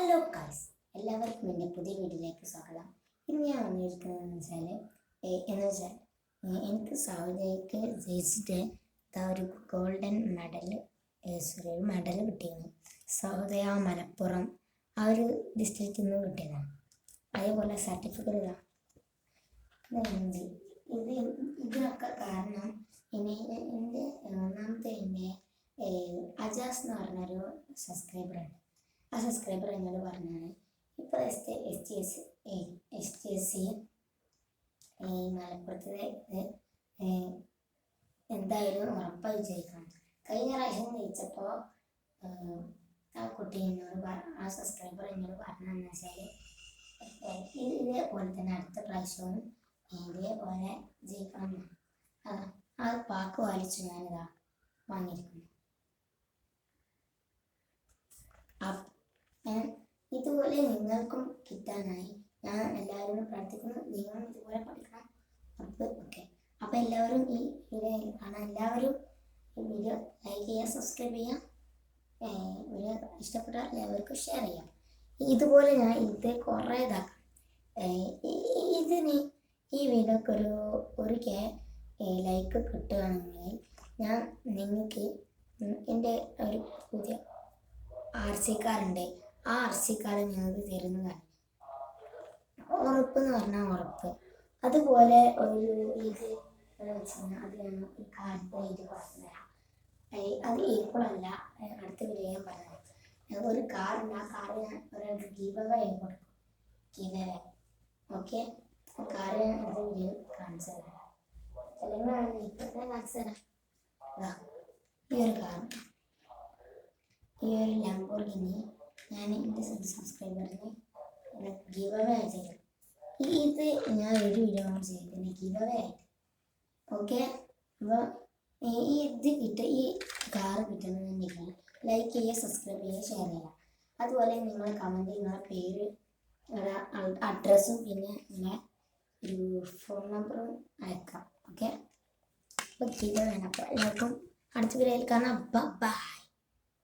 Hello guys, എല്ലാവർക്കും എൻ്റെ പുതിയ വീഡിയോയിലേക്ക് സ്വാഗതം. ഇന്ന് ഞാൻ വന്നിരിക്കുന്നതെന്ന് വെച്ചാൽ എനിക്ക് സൗദിക്ക് ജയിച്ചിട്ട് ഒരു ഗോൾഡൻ മെഡൽ മെഡൽ കിട്ടിയിരുന്നു. സൗദി മലപ്പുറം ആ ഒരു ഡിസ്ട്രിക്റ്റിൽ നിന്ന് കിട്ടിയതാണ്. അതേപോലെ സർട്ടിഫിക്കറ്റ് ഇതിനൊക്കെ കാരണം എൻ്റെ ഒന്നാമത്തെ എൻ്റെ അജാസ് എന്ന് പറഞ്ഞൊരു സബ്സ്ക്രൈബറുണ്ട്. ആ സബ്സ്ക്രൈബർ എന്നോട് പറഞ്ഞാണ് ഇപ്പോൾ STSC മലപ്പുറത്തെ എന്തായാലും ഉറപ്പായി ജയിക്കണം. കഴിഞ്ഞ പ്രാവശ്യം ജയിച്ചപ്പോൾ ആ കുട്ടി എന്നോട് ആ സബ്സ്ക്രൈബർ എന്നോട് പറഞ്ഞതെന്ന് വെച്ചാൽ ഇതേപോലെ തന്നെ അടുത്ത പ്രാവശ്യവും ഇതേപോലെ ജയിക്കണം. ആ വാക്ക് പാലിച്ചു ഞാനിതാ വാങ്ങിയിരിക്കുന്നു. ഇതുപോലെ നിങ്ങൾക്കും കിട്ടാനായി ഞാൻ എല്ലാവരോടും പ്രാർത്ഥിക്കുന്നു. നിങ്ങളും ഇതുപോലെ പഠിക്കണം. അപ്പോൾ എല്ലാവരും ഈ വീഡിയോ കാണാൻ എല്ലാവരും ഈ വീഡിയോ ലൈക്ക് ചെയ്യുക, സബ്സ്ക്രൈബ് ചെയ്യുക. വീഡിയോ ഇഷ്ടപ്പെട്ടാൽ എല്ലാവർക്കും ഷെയർ ചെയ്യാം. ഇതുപോലെ ഞാൻ ഇത് കുറേ ഇതാക്കാം. ഇതിന് ഈ വീഡിയോക്ക് ഒരു ലൈക്ക് കിട്ടുകയാണെങ്കിൽ ഞാൻ നിങ്ങൾക്ക് എൻ്റെ ഒരു പുതിയ RC കാറുണ്ട്. ആ RC കാർ ഞങ്ങൾക്ക് തരുന്നതാണ്. ഉറപ്പെന്ന് പറഞ്ഞാൽ ഉറപ്പ്. അതുപോലെ ഒരു ഇത് അതിലാണ് ഈ കാറിൻ്റെ ഇത് കുറച്ച് തരാം. അത് ഇപ്പോഴല്ല, അടുത്ത വീഡിയോ ഞാൻ പറഞ്ഞത്. ഒരു കാറുണ്ട്. ആ കാറ് ഞാൻ ഒരാൾക്ക് ഗീവ് അവേ കൊടുക്കും. Give away okay. കാറ് ഞാൻ അടുത്ത വീഡിയോ കാണിച്ചു തരാം. അല്ലെങ്കിൽ ഇപ്പം തന്നെ കാണിച്ചു തരാം. ഈ ഒരു കാർ, ഈ ഒരു ലംബോർഗിനി ഞാൻ എൻ്റെ സബ്സ്ക്രൈബറിന് ഗീവ് അവേ ചെയ്തു. ഇത് ഞാൻ ഒരു വീഡിയോ ചെയ്തിട്ടുണ്ട് ഗീവ് അവേ ആയിട്ട്. ഓക്കെ. അപ്പോൾ ഈ കാറ് കിട്ടുന്നുണ്ടെങ്കിൽ ലൈക്ക് ചെയ്യുക, സബ്സ്ക്രൈബ് ചെയ്യുക, ഷെയർ ചെയ്യുക. അതുപോലെ നിങ്ങൾ കമൻറ്റ് നിങ്ങളുടെ പേര്, അഡ്രസ്സും പിന്നെ നിങ്ങളെ ഒരു ഫോൺ നമ്പറും അയക്കാം. ഓക്കെ. അപ്പോൾ ഗീവ് അവേ ആണ്. അപ്പോൾ എല്ലാവർക്കും അടുത്ത വീഡിയോയിൽ കാണാം. ബൈ.